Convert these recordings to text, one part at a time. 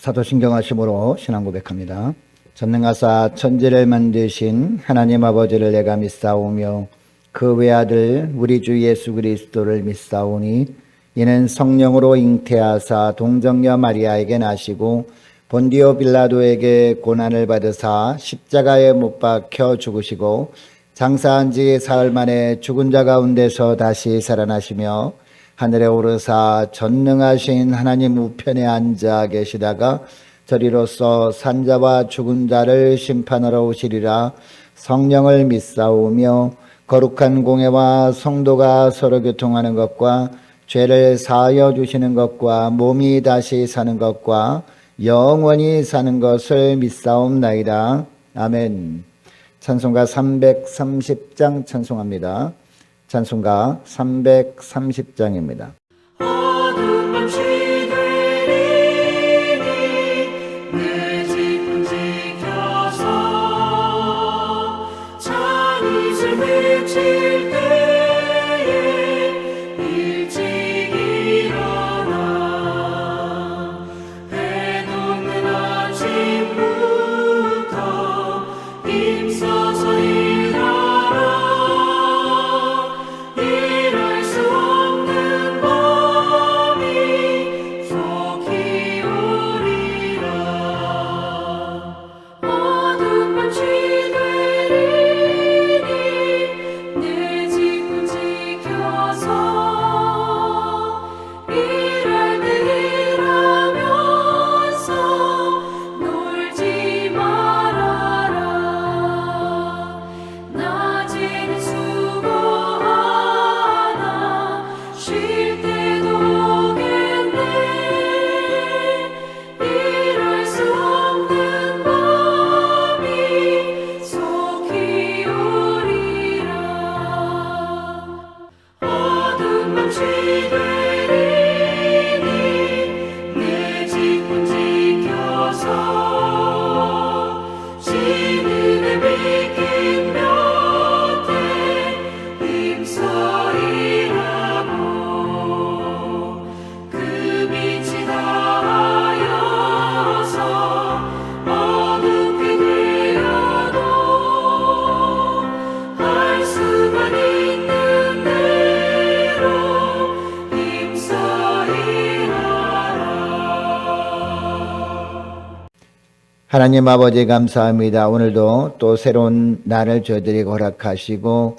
사도신경 하심으로 신앙 고백합니다. 전능하사 천지를 만드신 하나님 아버지를 내가 믿사오며 그 외아들 우리 주 예수 그리스도를 믿사오니 이는 성령으로 잉태하사 동정녀 마리아에게 나시고 본디오 빌라도에게 고난을 받으사 십자가에 못 박혀 죽으시고 장사한 지 사흘 만에 죽은 자 가운데서 다시 살아나시며 하늘에 오르사 전능하신 하나님 우편에 앉아 계시다가 저리로서 산자와 죽은 자를 심판하러 오시리라. 성령을 믿사오며 거룩한 공회와 성도가 서로 교통하는 것과 죄를 사하여 주시는 것과 몸이 다시 사는 것과 영원히 사는 것을 믿사옵나이다. 아멘. 찬송가 330장 찬송합니다. 찬송가 330장입니다. 하나님 아버지 감사합니다. 오늘도 또 새로운 날을 저희들이 허락하시고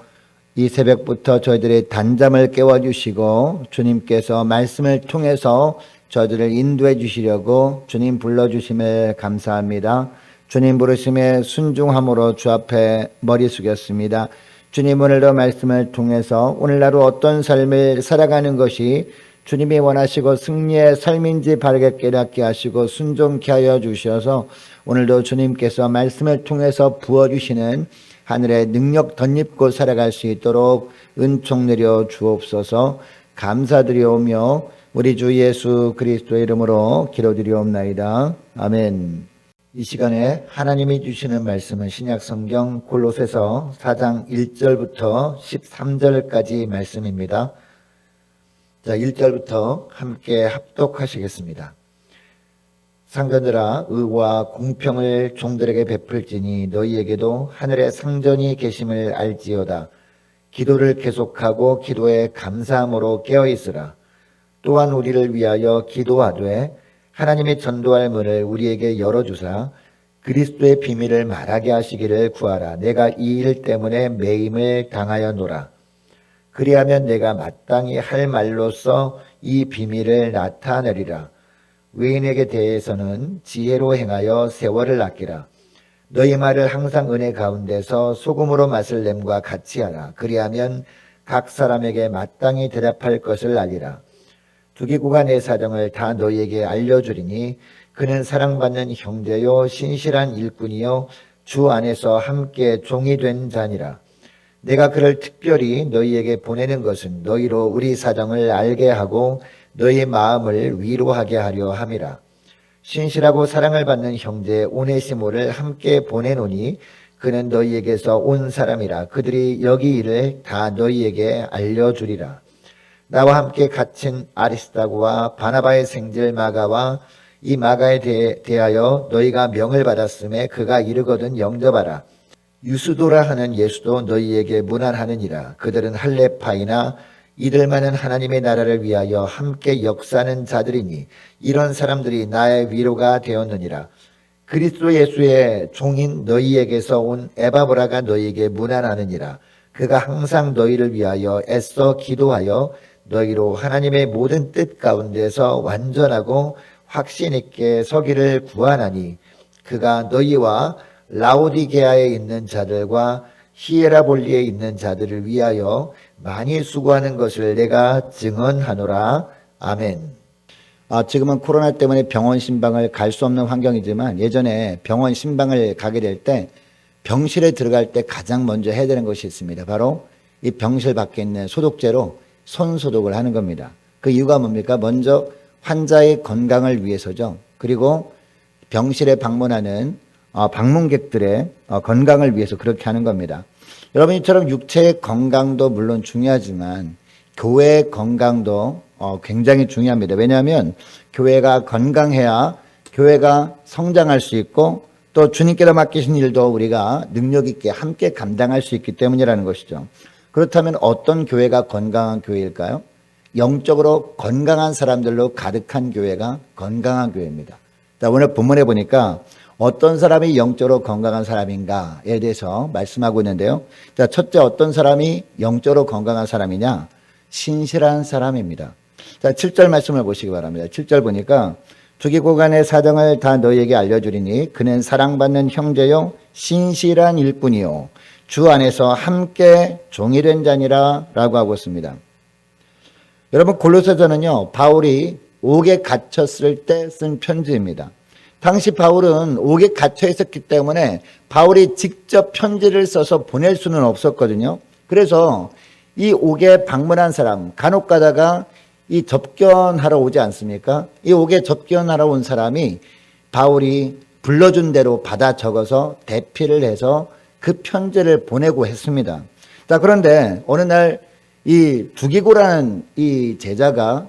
이 새벽부터 저희들의 단잠을 깨워주시고 주님께서 말씀을 통해서 저희들을 인도해 주시려고 주님 불러주심을 감사합니다. 주님 부르심에 순종함으로 주 앞에 머리 숙였습니다. 주님 오늘도 말씀을 통해서 오늘 하루 어떤 삶을 살아가는 것이 주님이 원하시고 승리의 삶인지 바르게 깨닫게 하시고 순종케 하여 주셔서 오늘도 주님께서 말씀을 통해서 부어주시는 하늘의 능력 덧입고 살아갈 수 있도록 은총 내려 주옵소서. 감사드리오며 우리 주 예수 그리스도의 이름으로 기도드리옵나이다. 아멘. 이 시간에 하나님이 주시는 말씀은 신약성경 골로새서 4장 1절부터 13절까지 말씀입니다. 자, 1절부터 함께 합독하시겠습니다. 상전들아, 의와 공평을 종들에게 베풀지니 너희에게도 하늘의 상전이 계심을 알지어다. 기도를 계속하고 기도에 감사함으로 깨어있으라. 또한 우리를 위하여 기도하되 하나님이 전도할 문을 우리에게 열어주사 그리스도의 비밀을 말하게 하시기를 구하라. 내가 이 일 때문에 매임을 당하여노라. 그리하면 내가 마땅히 할 말로써 이 비밀을 나타내리라. 외인에게 대해서는 지혜로 행하여 세월을 아끼라. 너희 말을 항상 은혜 가운데서 소금으로 맛을 냄과 같이 하라. 그리하면 각 사람에게 마땅히 대답할 것을 알리라. 두기구가 내 사정을 다 너희에게 알려주리니 그는 사랑받는 형제요 신실한 일꾼이요 주 안에서 함께 종이 된 자니라. 내가 그를 특별히 너희에게 보내는 것은 너희로 우리 사정을 알게 하고 너희 마음을 위로하게 하려 함이라. 신실하고 사랑을 받는 형제 오네시모를 함께 보내노니 그는 너희에게서 온 사람이라. 그들이 여기 일을 다 너희에게 알려주리라. 나와 함께 갇힌 아리스다고와 바나바의 생질 마가와 이 마가에 대하여 너희가 명을 받았음에 그가 이르거든 영접하라. 유수도라 하는 예수도 너희에게 문안하느니라. 그들은 할레파이나 이들만은 하나님의 나라를 위하여 함께 역사하는 자들이니 이런 사람들이 나의 위로가 되었느니라. 그리스도 예수의 종인 너희에게서 온 에바브라가 너희에게 문안하느니라. 그가 항상 너희를 위하여 애써 기도하여 너희로 하나님의 모든 뜻 가운데서 완전하고 확신 있게 서기를 구하나니 그가 너희와 라오디게아에 있는 자들과 히에라볼리에 있는 자들을 위하여 많이 수고하는 것을 내가 증언하노라. 아멘. 지금은 코로나 때문에 병원 신방을 갈 수 없는 환경이지만 예전에 병원 신방을 가게 될 때 병실에 들어갈 때 가장 먼저 해야 되는 것이 있습니다. 바로 이 병실 밖에 있는 소독제로 손 소독을 하는 겁니다. 그 이유가 뭡니까? 먼저 환자의 건강을 위해서죠. 그리고 병실에 방문하는 방문객들의 건강을 위해서 그렇게 하는 겁니다. 여러분, 이처럼 육체의 건강도 물론 중요하지만 교회의 건강도 굉장히 중요합니다. 왜냐하면 교회가 건강해야 교회가 성장할 수 있고 또 주님께서 맡기신 일도 우리가 능력 있게 함께 감당할 수 있기 때문이라는 것이죠. 그렇다면 어떤 교회가 건강한 교회일까요? 영적으로 건강한 사람들로 가득한 교회가 건강한 교회입니다. 자, 오늘 본문에 보니까 어떤 사람이 영적으로 건강한 사람인가에 대해서 말씀하고 있는데요. 자, 첫째, 어떤 사람이 영적으로 건강한 사람이냐? 신실한 사람입니다. 자, 7절 말씀을 보시기 바랍니다. 7절 보니까 두기고간의 사정을 다 너희에게 알려주리니 그는 사랑받는 형제요 신실한 일꾼이요 주 안에서 함께 종이 된 자니라 라고 하고 있습니다. 여러분, 골로새서는요 바울이 옥에 갇혔을 때 쓴 편지입니다. 당시 바울은 옥에 갇혀 있었기 때문에 바울이 직접 편지를 써서 보낼 수는 없었거든요. 그래서 이 옥에 방문한 사람, 간혹 가다가 이 접견하러 오지 않습니까? 이 옥에 접견하러 온 사람이 바울이 불러준 대로 받아 적어서 대피를 해서 그 편지를 보내고 했습니다. 자, 그런데 어느 날 이 두기고라는 이 제자가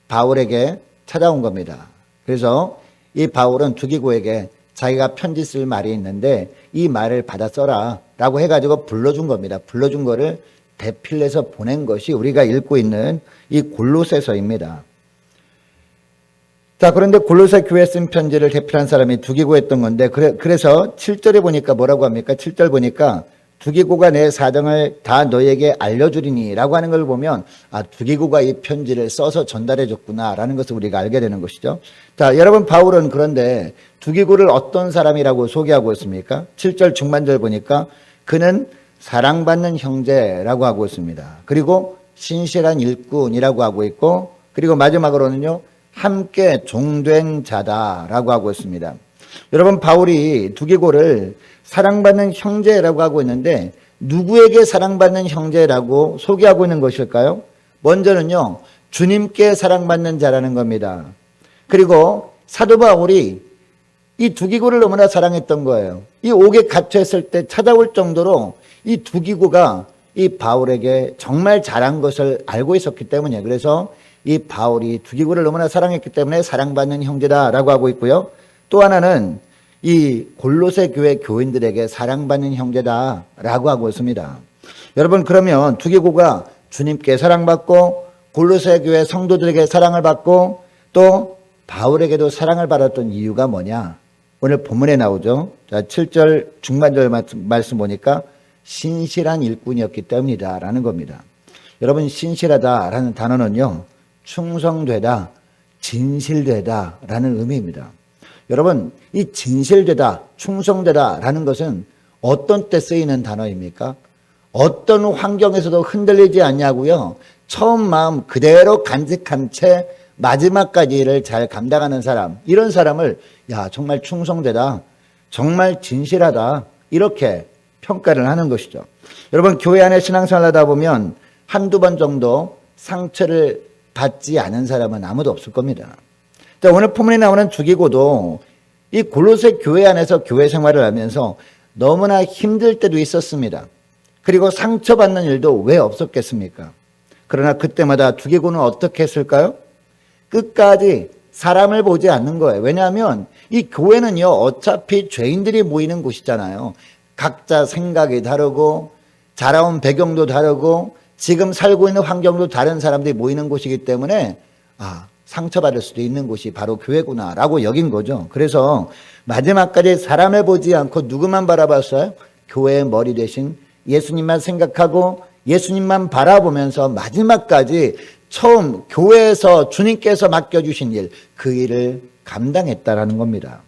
바울에게 찾아온 겁니다. 그래서 이 바울은 두기고에게 자기가 편지 쓸 말이 있는데 이 말을 받아 써라 라고 해가지고 불러준 겁니다. 불러준 거를 대필 해서 보낸 것이 우리가 읽고 있는 이 골로새서입니다. 자, 그런데 골로새 교회에 쓴 편지를 대필한 사람이 두기고였던 건데 그래서 7절에 보니까 뭐라고 합니까? 7절 보니까 두기고가 내 사정을 다 너에게 알려주리니 라고 하는 걸 보면 두기고가 이 편지를 써서 전달해 줬구나 라는 것을 우리가 알게 되는 것이죠. 자, 여러분, 바울은 그런데 두기고를 어떤 사람이라고 소개하고 있습니까? 7절 중반절 보니까 그는 사랑받는 형제라고 하고 있습니다. 그리고 신실한 일꾼이라고 하고 있고 그리고 마지막으로는요 함께 종된 자다라고 하고 있습니다. 여러분, 바울이 두기고를 사랑받는 형제라고 하고 있는데 누구에게 사랑받는 형제라고 소개하고 있는 것일까요? 먼저는요 주님께 사랑받는 자라는 겁니다. 그리고 사도 바울이 이 두기고를 너무나 사랑했던 거예요. 이 옥에 갇혀있을 때 찾아올 정도로 이 두기고가 이 바울에게 정말 잘한 것을 알고 있었기 때문에 그래서 이 바울이 두기고를 너무나 사랑했기 때문에 사랑받는 형제다라고 하고 있고요. 또 하나는 이 골로새 교회 교인들에게 사랑받는 형제다라고 하고 있습니다. 여러분, 그러면 두기고가 주님께 사랑받고 골로새 교회 성도들에게 사랑을 받고 또 바울에게도 사랑을 받았던 이유가 뭐냐? 오늘 본문에 나오죠. 자, 7절 중반절 말씀 보니까 신실한 일꾼이었기 때문이다라는 겁니다. 여러분, 신실하다라는 단어는요 충성되다, 진실되다라는 의미입니다. 여러분, 이 진실되다, 충성되다라는 것은 어떤 때 쓰이는 단어입니까? 어떤 환경에서도 흔들리지 않냐고요. 처음 마음 그대로 간직한 채 마지막까지 일을 잘 감당하는 사람, 이런 사람을 정말 충성되다, 정말 진실하다 이렇게 평가를 하는 것이죠. 여러분, 교회 안에 신앙생활 하다 보면 한두 번 정도 상처를 받지 않은 사람은 아무도 없을 겁니다. 자, 오늘 본문에 나오는 두기고도 이 골로새 교회 안에서 교회 생활을 하면서 너무나 힘들 때도 있었습니다. 그리고 상처받는 일도 왜 없었겠습니까? 그러나 그때마다 두기고는 어떻게 했을까요? 끝까지 사람을 보지 않는 거예요. 왜냐하면 이 교회는요, 어차피 죄인들이 모이는 곳이잖아요. 각자 생각이 다르고 자라온 배경도 다르고 지금 살고 있는 환경도 다른 사람들이 모이는 곳이기 때문에 상처받을 수도 있는 곳이 바로 교회구나라고 여긴 거죠. 그래서 마지막까지 사람을 보지 않고 누구만 바라봤어요? 교회의 머리 대신 예수님만 생각하고 예수님만 바라보면서 마지막까지 처음 교회에서 주님께서 맡겨주신 일, 그 일을 감당했다라는 겁니다.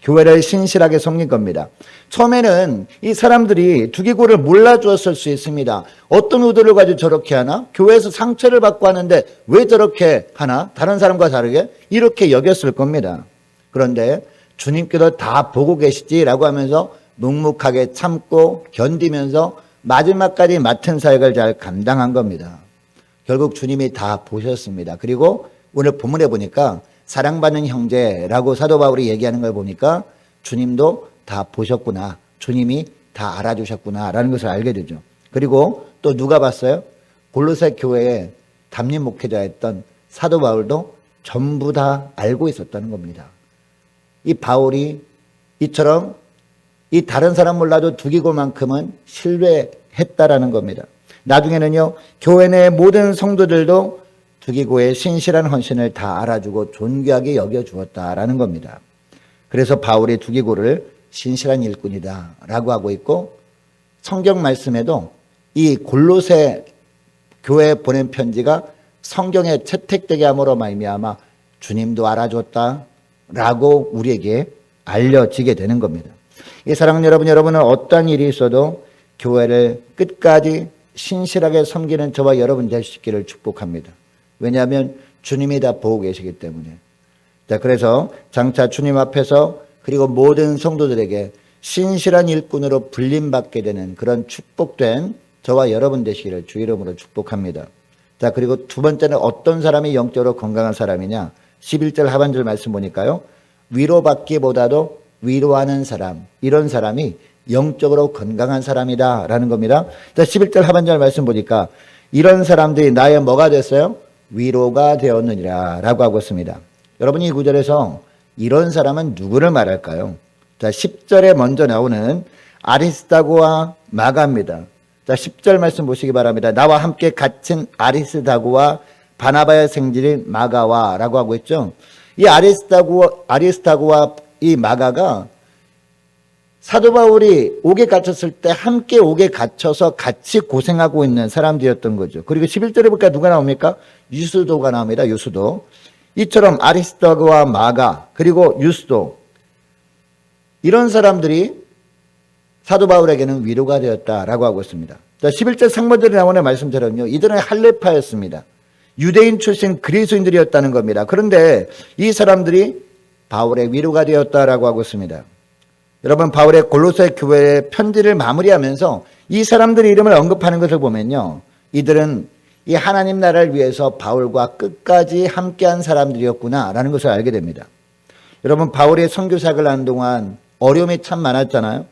교회를 신실하게 섬긴 겁니다. 처음에는 이 사람들이 두기고를 몰라주었을 수 있습니다. 어떤 의도를 가지고 저렇게 하나? 교회에서 상처를 받고 하는데 왜 저렇게 하나? 다른 사람과 다르게? 이렇게 여겼을 겁니다. 그런데 주님께서 다 보고 계시지라고 하면서 묵묵하게 참고 견디면서 마지막까지 맡은 사역을 잘 감당한 겁니다. 결국 주님이 다 보셨습니다. 그리고 오늘 본문에 보니까 사랑받는 형제라고 사도 바울이 얘기하는 걸 보니까 주님도 다 보셨구나. 주님이 다 알아주셨구나라는 것을 알게 되죠. 그리고 또 누가 봤어요? 골로새 교회에 담임 목회자였던 사도 바울도 전부 다 알고 있었다는 겁니다. 이 바울이 이처럼 이 다른 사람 몰라도 두기고만큼은 신뢰했다라는 겁니다. 나중에는요, 교회 내 모든 성도들도 두기고의 신실한 헌신을 다 알아주고 존귀하게 여겨주었다라는 겁니다. 그래서 바울이 두기고를 신실한 일꾼이다 라고 하고 있고, 성경 말씀에도 이 골로새 교회에 보낸 편지가 성경에 채택되게 함으로 말미암아 주님도 알아줬다 라고 우리에게 알려지게 되는 겁니다. 이 사랑하는 여러분은 어떠한 일이 있어도 교회를 끝까지 신실하게 섬기는 저와 여러분 될 수 있기를 축복합니다. 왜냐하면 주님이 다 보고 계시기 때문에. 자, 그래서 장차 주님 앞에서 그리고 모든 성도들에게 신실한 일꾼으로 불림받게 되는 그런 축복된 저와 여러분 되시기를 주 이름으로 축복합니다. 자, 그리고 두 번째는 어떤 사람이 영적으로 건강한 사람이냐? 11절 하반절 말씀 보니까요, 위로받기보다도 위로하는 사람, 이런 사람이 영적으로 건강한 사람이다 라는 겁니다. 자, 11절 하반절 말씀 보니까 이런 사람들이 나의 뭐가 됐어요? 위로가 되었느니라 라고 하고 있습니다. 여러분, 이 구절에서 이런 사람은 누구를 말할까요? 자, 10절에 먼저 나오는 아리스다고와 마가입니다. 자, 10절 말씀 보시기 바랍니다. 나와 함께 갇힌 아리스다고와 바나바의 생질인 마가와 라고 하고 있죠. 이 아리스다고와 이 마가가 사도 바울이 옥에 갇혔을 때 함께 옥에 갇혀서 같이 고생하고 있는 사람들이었던 거죠. 그리고 11절에 보니까 누가 나옵니까? 유스도가 나옵니다. 유스도. 이처럼 아리스다고와 마가 그리고 유스도, 이런 사람들이 사도 바울에게는 위로가 되었다라고 하고 있습니다. 자, 11절 상반절에 나오는 말씀처럼요, 이들은 할례파였습니다. 유대인 출신 그리스도인들이었다는 겁니다. 그런데 이 사람들이 바울의 위로가 되었다라고 하고 있습니다. 여러분, 바울의 골로새 교회의 편지를 마무리하면서 이 사람들의 이름을 언급하는 것을 보면요, 이들은 이 하나님 나라를 위해서 바울과 끝까지 함께한 사람들이었구나라는 것을 알게 됩니다. 여러분, 바울의 선교사역을 하는 동안 어려움이 참 많았잖아요.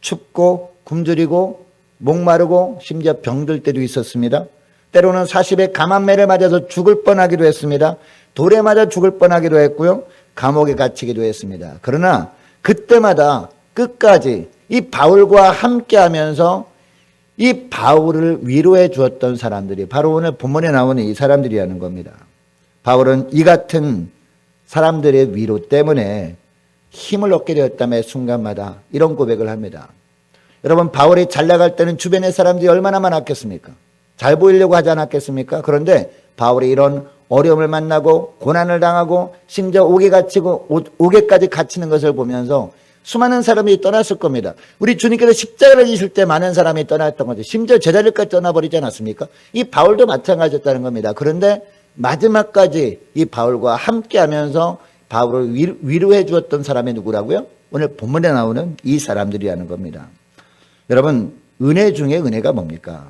춥고 굶주리고 목마르고 심지어 병들 때도 있었습니다. 때로는 40의 감암매를 맞아서 죽을 뻔하기도 했습니다. 돌에 맞아 죽을 뻔하기도 했고요, 감옥에 갇히기도 했습니다. 그러나 그때마다 끝까지 이 바울과 함께하면서 이 바울을 위로해 주었던 사람들이 바로 오늘 본문에 나오는 이 사람들이라는 겁니다. 바울은 이 같은 사람들의 위로 때문에 힘을 얻게 되었다며 순간마다 이런 고백을 합니다. 여러분, 바울이 잘 나갈 때는 주변의 사람들이 얼마나 많았겠습니까? 잘 보이려고 하지 않았겠습니까? 그런데 바울이 이런 어려움을 만나고 고난을 당하고 심지어 옥에까지 갇히는 것을 보면서 수많은 사람이 떠났을 겁니다. 우리 주님께서 십자가를 지실 때 많은 사람이 떠났던 거죠. 심지어 제자들까지 떠나버리지 않았습니까? 이 바울도 마찬가지였다는 겁니다. 그런데 마지막까지 이 바울과 함께하면서 바울을 위로해 주었던 사람이 누구라고요? 오늘 본문에 나오는 이 사람들이라는 겁니다. 여러분, 은혜 중에 은혜가 뭡니까?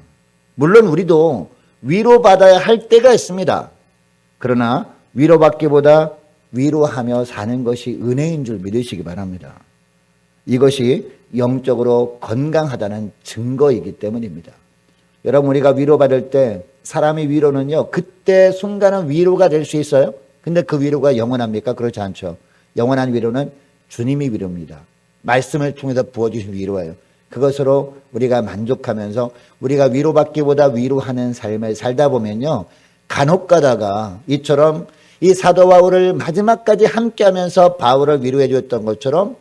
물론 우리도 위로받아야 할 때가 있습니다. 그러나 위로받기보다 위로하며 사는 것이 은혜인 줄 믿으시기 바랍니다. 이것이 영적으로 건강하다는 증거이기 때문입니다. 여러분, 우리가 위로받을 때 사람의 위로는요, 그때 순간은 위로가 될 수 있어요. 근데 그 위로가 영원합니까? 그렇지 않죠. 영원한 위로는 주님이 위로입니다. 말씀을 통해서 부어주신 위로예요. 그것으로 우리가 만족하면서 우리가 위로받기보다 위로하는 삶을 살다 보면요, 간혹 가다가 이처럼 이 사도 바울을 마지막까지 함께하면서 바울을 위로해 주었던 것처럼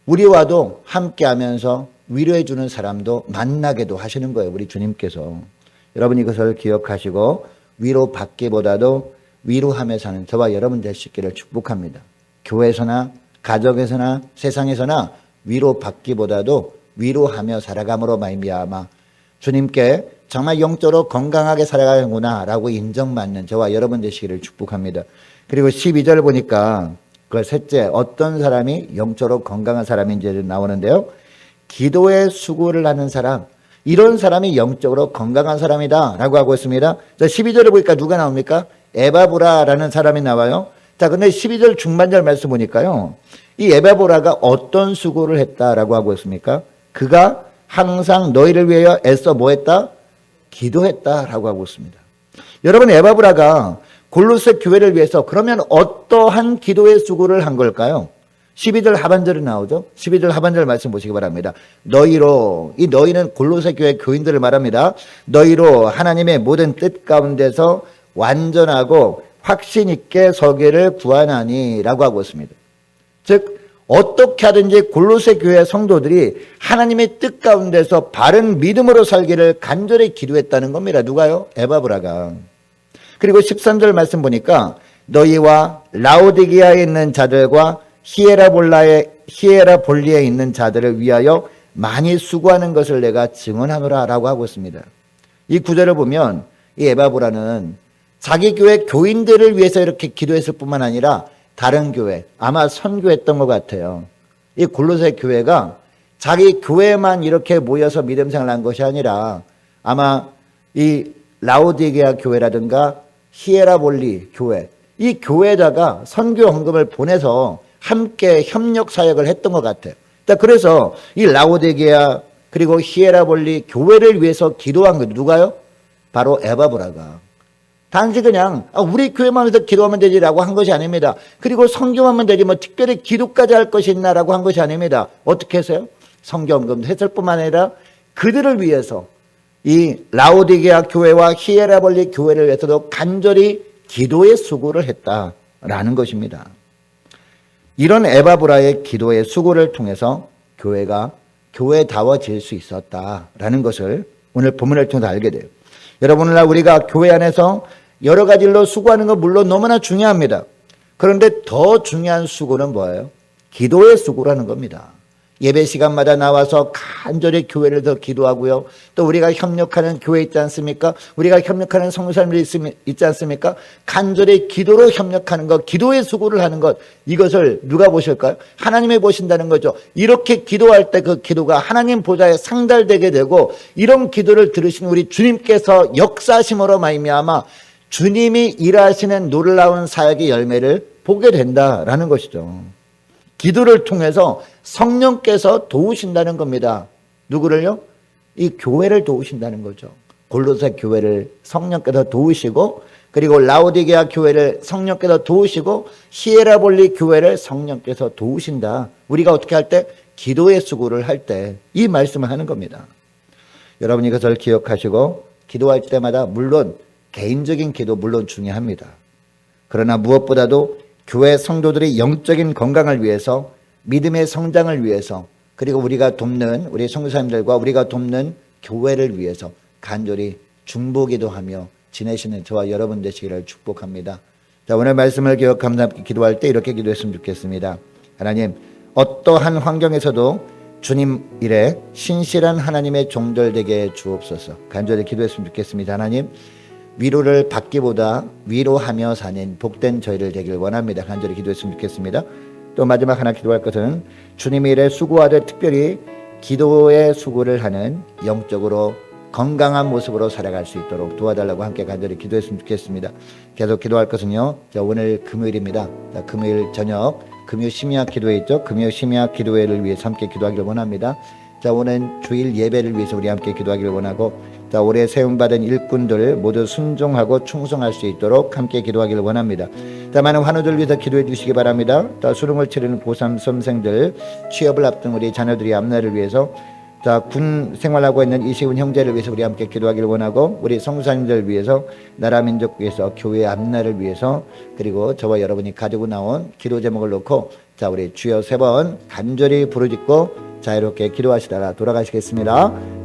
우리와도 함께하면서 위로해 주는 사람도 만나게도 하시는 거예요. 우리 주님께서. 여러분 이것을 기억하시고 위로받기보다도 위로하며 사는 저와 여러분 되시기를 축복합니다. 교회에서나 가정에서나 세상에서나 위로받기보다도 위로하며 살아감으로 말미암아 주님께 정말 영적으로 건강하게 살아가는구나 라고 인정받는 저와 여러분 되시기를 축복합니다. 그리고 12절 보니까 그 셋째, 어떤 사람이 영적으로 건강한 사람인지 나오는데요, 기도에 수고를 하는 사람, 이런 사람이 영적으로 건강한 사람이다 라고 하고 있습니다. 12절에 보니까 누가 나옵니까? 에바브라라는 사람이 나와요. 자, 근데 12절 중반절 말씀 보니까요, 이 에바브라가 어떤 수고를 했다라고 하고 있습니까? 그가 항상 너희를 위하여 애써 뭐 했다? 기도했다라고 하고 있습니다. 여러분, 에바브라가 골로새 교회를 위해서 그러면 어떠한 기도의 수고를 한 걸까요? 12절 하반절에 나오죠. 12절 하반절 말씀 보시기 바랍니다. 너희로, 이 너희는 골로새 교회 교인들을 말합니다. 너희로 하나님의 모든 뜻 가운데서 완전하고 확신 있게 서기를 구하나니 라고 하고 있습니다. 즉 어떻게 하든지 골로새 교회 성도들이 하나님의 뜻 가운데서 바른 믿음으로 살기를 간절히 기도했다는 겁니다. 누가요? 에바브라가. 그리고 13절 말씀 보니까 너희와 라오디게아에 있는 자들과 히에라볼리에 있는 자들을 위하여 많이 수고하는 것을 내가 증언하노라 라고 하고 있습니다. 이 구절을 보면 이 에바브라는 자기 교회 교인들을 위해서 이렇게 기도했을 뿐만 아니라 다른 교회, 아마 선교했던 것 같아요. 이 골로새 교회가 자기 교회만 이렇게 모여서 믿음 생활을 한 것이 아니라 아마 이 라오디게아 교회라든가 히에라볼리 교회, 이 교회에다가 선교 헌금을 보내서 함께 협력 사역을 했던 것 같아요. 그래서 이 라오디게아 그리고 히에라볼리 교회를 위해서 기도한 거 누가요? 바로 에바브라가. 단지 그냥 우리 교회만 해서 기도하면 되지라고 한 것이 아닙니다. 그리고 성경하면 되지 뭐 특별히 기도까지 할 것이 있나라고 한 것이 아닙니다. 어떻게 했어요? 성경금도 했을 뿐만 아니라 그들을 위해서 이 라오디게아 교회와 히에라볼리 교회를 위해서도 간절히 기도의 수고를 했다라는 것입니다. 이런 에바브라의 기도의 수고를 통해서 교회가 교회다워질 수 있었다라는 것을 오늘 본문을 통해서 알게 돼요. 여러분, 오늘날 우리가 교회 안에서 여러 가지 일로 수고하는 건 물론 너무나 중요합니다. 그런데 더 중요한 수고는 뭐예요? 기도의 수고라는 겁니다. 예배 시간마다 나와서 간절히 교회를 더 기도하고요. 또 우리가 협력하는 교회 있지 않습니까? 우리가 협력하는 성도사님들이 있지 않습니까? 간절히 기도로 협력하는 것, 기도의 수고를 하는 것, 이것을 누가 보실까요? 하나님이 보신다는 거죠. 이렇게 기도할 때 그 기도가 하나님 보좌에 상달되게 되고 이런 기도를 들으신 우리 주님께서 역사심으로 말미암아 주님이 일하시는 놀라운 사역의 열매를 보게 된다라는 것이죠. 기도를 통해서 성령께서 도우신다는 겁니다. 누구를요? 이 교회를 도우신다는 거죠. 골로새 교회를 성령께서 도우시고 그리고 라오디게아 교회를 성령께서 도우시고 히에라볼리 교회를 성령께서 도우신다. 우리가 어떻게 할 때? 기도의 수고를 할 때 이 말씀을 하는 겁니다. 여러분 이것을 기억하시고 기도할 때마다 물론 개인적인 기도 물론 중요합니다. 그러나 무엇보다도 교회 성도들의 영적인 건강을 위해서 믿음의 성장을 위해서 그리고 우리가 돕는 우리 성도사님들과 우리가 돕는 교회를 위해서 간절히 중보기도하며 지내시는 저와 여러분 되시기를 축복합니다. 자, 오늘 말씀을 기억하면서 기도할 때 이렇게 기도했으면 좋겠습니다. 하나님, 어떠한 환경에서도 주님 일에 신실한 하나님의 종들 되게 주옵소서. 간절히 기도했으면 좋겠습니다. 하나님, 위로를 받기보다 위로하며 사는 복된 저희를 되길 원합니다. 간절히 기도했으면 좋겠습니다. 또 마지막 하나 기도할 것은 주님의 일에 수고하되 특별히 기도의 수고를 하는 영적으로 건강한 모습으로 살아갈 수 있도록 도와달라고 함께 간절히 기도했으면 좋겠습니다. 계속 기도할 것은요, 오늘 금요일입니다. 금요일 저녁 금요 심야 기도회 있죠. 금요 심야 기도회를 위해서 함께 기도하기를 원합니다. 오늘 주일 예배를 위해서 우리 함께 기도하기를 원하고 자, 올해 세움받은 일꾼들 모두 순종하고 충성할 수 있도록 함께 기도하기를 원합니다. 자, 많은 환우들 위해서 기도해 주시기 바랍니다. 자, 수능을 치르는 고3 수험생들, 취업을 앞둔 우리 자녀들의 앞날을 위해서, 자, 군 생활하고 있는 이시훈 형제를 위해서 우리 함께 기도하기를 원하고, 우리 성사님들 위해서, 나라 민족 위해서, 교회 앞날을 위해서, 그리고 저와 여러분이 가지고 나온 기도 제목을 놓고, 자, 우리 주여 3번 간절히 부르짖고 자유롭게 기도하시다가 돌아가시겠습니다.